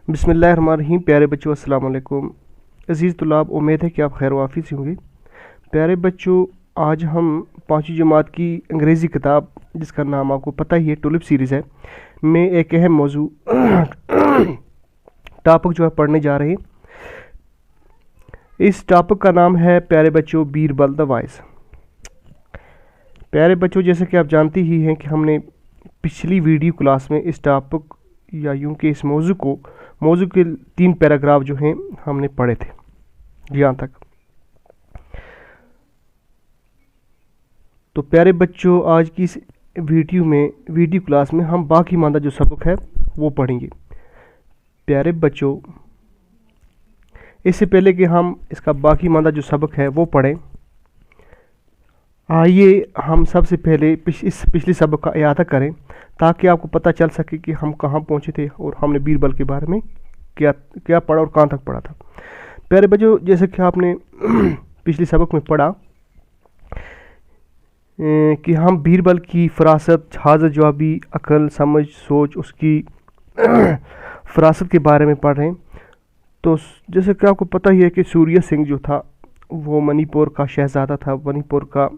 बिस्मिल्लाहिर्रहमानिर्रहीम। प्यारे बच्चों, अस्सलाम वालेकुम। अज़ीज़ तुलाब, उम्मीद है कि आप खैर वाफ़ी से होंगे। प्यारे बच्चों, आज हम 5वीं जमात की अंग्रेज़ी किताब, जिसका नाम आपको पता ही है, टुलिप सीरीज़ है, में एक अहम मौजू टॉपिक जो है पढ़ने जा रहे हैं। इस टॉपिक का नाम है प्यारे बच्चों बीरबल द वाइज। प्यारे बच्चों, जैसे कि आप जानते ही हैं कि हमने पिछली वीडियो क्लास में इस टॉपिक या यूं कि इस मौजू के 3 पैराग्राफ जो हैं हमने पढ़े थे यहाँ तक। तो प्यारे बच्चों, आज की इस वीडियो क्लास में हम बाकी मानदा जो सबक है वो पढ़ेंगे। प्यारे बच्चों, इससे पहले कि हम इसका बाकी मानदा जो सबक है वो पढ़ें, आइए हम सबसे पहले इस पिछले सबक का इयादा करें ताकि आपको पता चल सके कि हम कहाँ पहुँचे थे और हमने बीरबल के बारे में क्या पढ़ा और कहाँ तक पढ़ा था। प्यारे बच्चों, जैसे कि आपने पिछले सबक में पढ़ा कि हम बीरबल की फरासत, हाज़र जवाबी, अकल, समझ, सोच, उसकी फरासत के बारे में पढ़ रहे हैं। तो जैसे कि आपको पता ही है कि सूर्य सिंह जो था वो मणिपुर का शहज़ादा था, मणिपुर का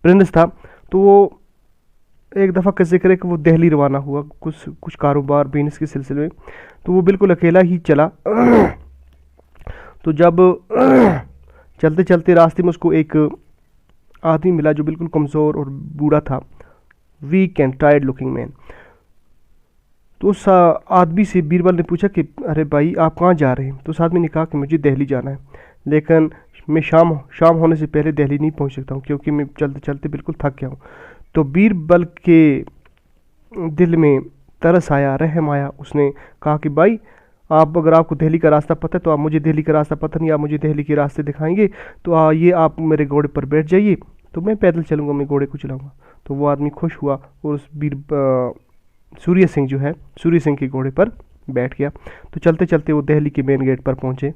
प्रिंस था। तो वो एक दफ़ा का जिक्र है कि वो दिल्ली रवाना हुआ कुछ कारोबार बिजनेस के सिलसिले में। तो वो बिल्कुल अकेला ही चला। तो जब चलते चलते रास्ते में उसको एक आदमी मिला जो बिल्कुल कमज़ोर और बूढ़ा था, weak and tired looking man. तो उस आदमी से बीरबल ने पूछा कि अरे भाई, आप कहाँ जा रहे हैं? तो उस आदमी ने कहा कि मुझे दिल्ली जाना है, लेकिन मैं शाम होने से पहले दिल्ली नहीं पहुंच सकता हूं क्योंकि मैं चलते चलते बिल्कुल थक गया हूं। तो बीरबल के दिल में तरस आया, रहम आया। उसने कहा कि भाई, अगर आपको दिल्ली का रास्ता पता है तो आप मुझे दिल्ली का रास्ता पता नहीं, आप मुझे दिल्ली के रास्ते दिखाएंगे। तो आइए, आप मेरे घोड़े पर बैठ जाइए, तो मैं पैदल चलूँगा, मैं घोड़े को चलाऊँगा। तो वो आदमी खुश हुआ और उस सूर्य सिंह के घोड़े पर बैठ गया। तो चलते चलते वो दिल्ली के मेन गेट पर पहुँचे।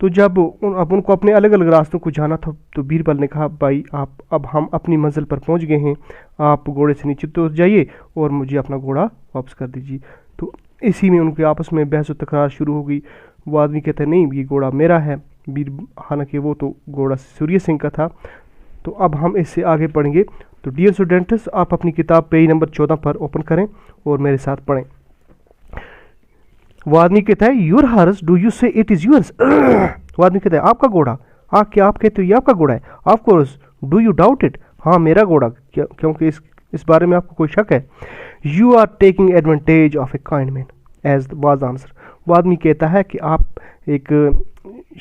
तो जब अब उनको अपने अलग अलग रास्तों को जाना था, तो बीरबल ने कहा, भाई अब हम अपनी मंजिल पर पहुंच गए हैं, आप घोड़े से नीचे उतर जाइए और मुझे अपना घोड़ा वापस कर दीजिए। तो इसी में उनके आपस में बहस व तकरार शुरू हो गई। वो आदमी कहता है, नहीं, ये घोड़ा मेरा है। हालांकि वो तो घोड़ा सूर्य सिंह का था। तो अब हम इससे आगे पढ़ेंगे। तो डियर स्टूडेंट्स, आप अपनी किताब पेज नंबर 14 पर ओपन करें और मेरे साथ पढ़ें। वो आदमी कहता है, योर हॉर्स, डू यू से इट इज़ यूर्स? वो आदमी कहता है, आपका घोड़ा? हाँ, क्या आप कहते हो ये आपका घोड़ा है? Of course, do you doubt it? हाँ, मेरा घोड़ा, क्योंकि इस बारे में आपको कोई शक है? You are taking advantage of a kind man as was answer. वो आदमी कहता है कि आप एक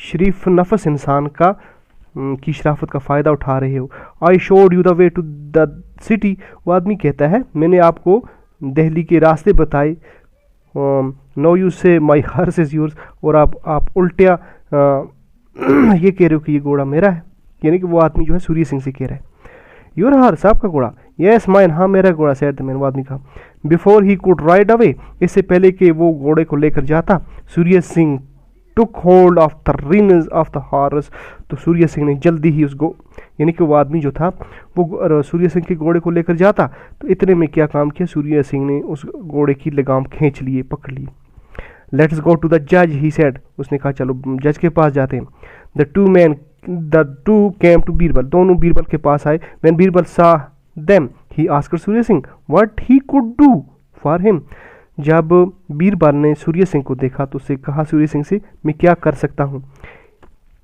शरीफ नफस इंसान की शराफत का फ़ायदा उठा रहे हो। I showed you the way to the city. वो आदमी कहता है, मैंने आपको दिल्ली के रास्ते बताए। नो यू से माई हर्स इज़ यूर्स, और आप उल्टिया ये कह रहे हो कि ये घोड़ा मेरा है। यानी कि वो आदमी जो है सूर्य सिंह से कह रहा है, योर हर्स, आपका घोड़ा? यस माइन, हाँ मेरा घोड़ा, सेड द मैन। वो आदमी कहा, before he could ride away, इससे पहले कि वो घोड़े को लेकर जाता, Surya Singh took hold of the reins of the horse. तो सूर्य सिंह ने जल्दी ही उसको, यानी कि वो आदमी जो था वो सूर्य सिंह के घोड़े को लेकर जाता, तो इतने में क्या काम किया, सूर्य सिंह ने उस घोड़े की लगाम खींच लिए, पकड़ ली। लेट्स गो टू द जज, ही सेड। उसने कहा, चलो जज के पास जाते हैं। The two came to Birbal, दोनों बीरबल के पास आए। When Birbal saw them, he asked Surya Singh what he could do for him. जब बीरबल ने सूर्य सिंह को देखा तो उससे कहा, सूर्य सिंह से, मैं क्या कर सकता हूँ?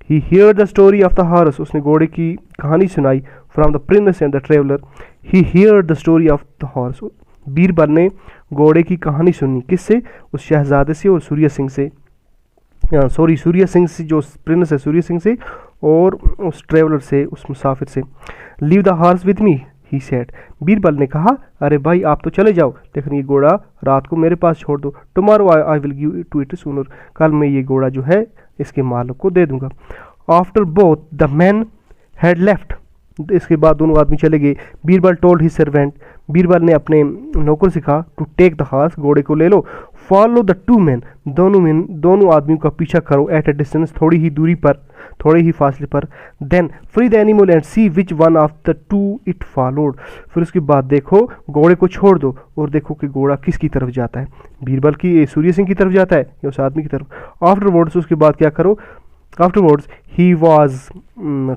He hear the story of the horse, उसने घोड़े की कहानी सुनाई। From the prince and the traveller, he hear the story of the horse. Birbal ने घोड़े की कहानी सुनी, किससे? उस शहजादे से और सूर्य सिंह से, सूर्य सिंह से, जो प्रिंस है सूर्य सिंह से, और उस ट्रेवलर से, उस मुसाफिर से। Leave the horse with me, he said. Birbal ने कहा, अरे भाई, आप तो चले जाओ, लेकिन ये घोड़ा रात को मेरे पास छोड़ दो। Tomorrow I will give to it sooner, कल मैं ये घोड़ा जो है इसके मालिक को दे दूंगा। After both the man had left, इसके बाद दोनों आदमी चले गए। Birbal told his servant, Birbal ने अपने नौकर से कहा, टू टेक द हॉर्स, घोड़े को ले लो। फॉलो द टू मैन, दोनों आदमियों का पीछा करो एट अ डिस्टेंस, थोड़ी ही दूरी पर, थोड़े ही फासले पर। Then free the animal and see which one of the two it followed, फिर उसके बाद देखो घोड़े को छोड़ दो और देखो कि घोड़ा किसकी तरफ जाता है, बीरबल की, सूर्य सिंह की तरफ जाता है या उस आदमी की तरफ। आफ्टरवर्ड्स उसके बाद क्या करो, afterwards he was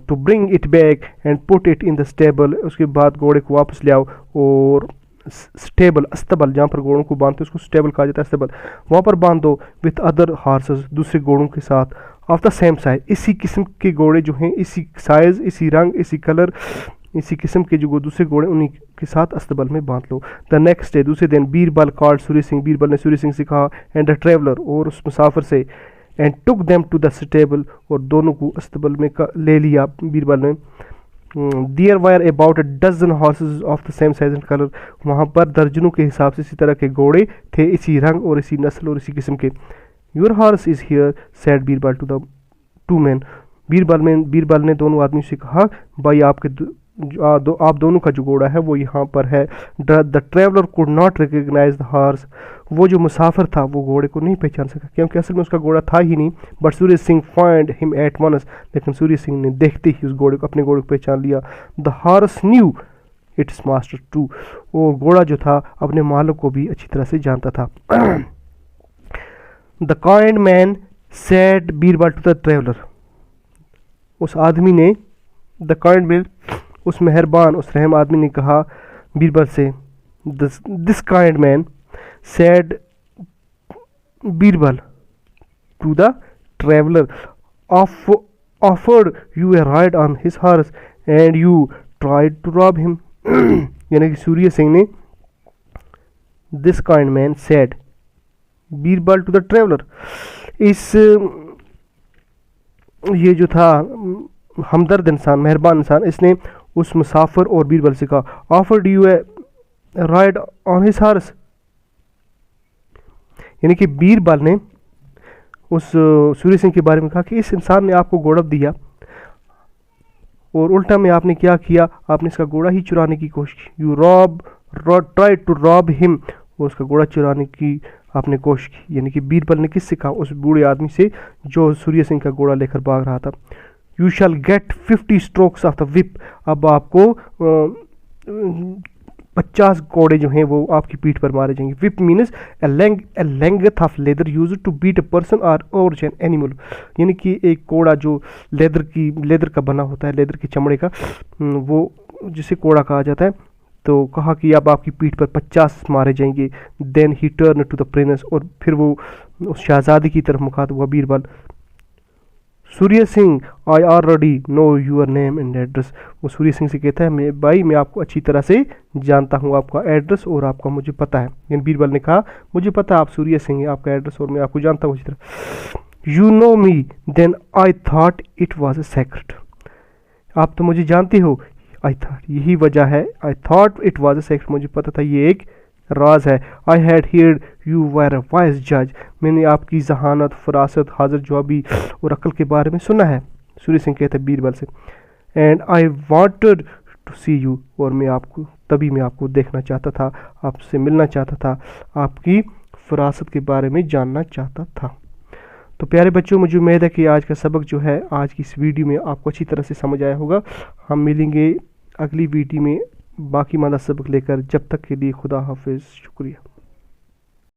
to bring it back and put it in the stable, उसके बाद घोड़े को वापस ले आओ और स्टेबल, अस्तबल, जहाँ पर घोड़ों को बांधते उसको स्टेबल कहा जाता है, अस्तबल, वहाँ पर बांध दो विथ अदर हार्सेस, दूसरे घोड़ों के साथ, ऑफ द सेम साइज, इसी किस्म के घोड़े जो हैं, इसी साइज, इसी रंग, इसी कलर, इसी किस्म के जो दूसरे घोड़े उन्हीं के साथ अस्तबल में बांध लो। द नेक्स्ट डे, दूसरे दिन, बीरबल कॉल्ड सूर्य सिंह, बीरबल ने सूर्य सिंह से कहा, एंड द ट्रेवलर, और उस मुसाफिर से, and took them to the stable, और दोनों को अस्तबल में ले लिया बीरबल ने। There were about a dozen horses of the same size and colour, वहाँ पर दर्जनों के हिसाब से इसी तरह के घोड़े थे, इसी रंग और इसी नस्ल और इसी किस्म के। Your horse is here said Birbal to the two man, Birbal ने दोनों आदमी से कहा, भाई आपके आप दोनों का जो घोड़ा है वो यहाँ पर है। The traveller could not recognise the horse, वो जो मुसाफिर था वो घोड़े को नहीं पहचान सका क्योंकि असल में उसका घोड़ा था ही नहीं। But Surya Singh find him at once, लेकिन सूर्य सिंह ने देखते ही उस घोड़े को, अपने घोड़े को पहचान लिया। The horse knew its master too, वो घोड़ा जो था अपने मालिक को भी अच्छी तरह से जानता था। The kind man said Birbal to the traveller, उस आदमी ने, द काइंड मैन, उस मेहरबान, उस रहम आदमी ने कहा बीरबल से, this kind man said Birbal to the traveller, offered you a ride on his horse and you tried to rob him. यानी कि सूर्य सिंह ने, this kind man said Birbal to the traveller, इस ये जो था हमदर्द इंसान, मेहरबान इंसान, इसने उस मुसाफिर और बीरबल से कहा, offered you a ride on his horse, यानी कि बीरबल ने उस सूर्य सिंह के बारे में कहा कि इस इंसान ने आपको घोड़ा दिया और उल्टा में आपने क्या किया, आपने इसका घोड़ा ही चुराने की कोशिश की। You try to rob him, और उसका घोड़ा चुराने की आपने कोशिश की। यानी कि बीरबल ने किससे कहा, उस बूढ़े आदमी से जो सूर्य सिंह का घोड़ा लेकर भाग रहा था। You shall gate 50 strokes of the whip, अब आपको 50 कोड़े जो हैं वो आपकी पीठ पर मारे जाएंगे। Whip means a length of leather use to beat a person और एन एनिमल, यानी कि एक कोड़ा जो लेदर का बना होता है, लेदर की चमड़े का, वो जिसे कोड़ा कहा जाता है। तो कहा कि अब आपकी पीठ पर 50 मारे जाएंगे। Then he turn to the prince, और फिर वो उस शहजादी की तरफ मुखातिब हुआ Birbal, Surya Singh I already know your name and address, वो सूर्य सिंह से कहता है, मैं आपको अच्छी तरह से जानता हूँ, आपका एड्रेस और आपका मुझे पता है। यानी बीरबल ने कहा मुझे पता है आप सूर्य सिंह हैं, आपका एड्रेस और मैं आपको जानता हूँ अच्छी तरह। You know me then I thought it was a secret, आप तो मुझे जानते हो, आई थॉट, यही वजह है, I thought it was a secret, मुझे पता था ये एक राज है। I had heard you were a wise जज, मैंने आपकी जहानत, फरासत, हाजिर जवाबी और अक्ल के बारे में सुना है। सूर्य सिंह कहते हैं बीरबल से, and I wanted to see you, और मैं आपको देखना चाहता था, आपसे मिलना चाहता था, आपकी फरासत के बारे में जानना चाहता था। तो प्यारे बच्चों, मुझे उम्मीद है कि आज का सबक जो है, आज की इस वीडियो में आपको अच्छी तरह से समझ आया होगा। हम मिलेंगे अगली वीडियो में बाकी मादा सबक लेकर, जब तक के लिए खुदा हाफिज़, शुक्रिया।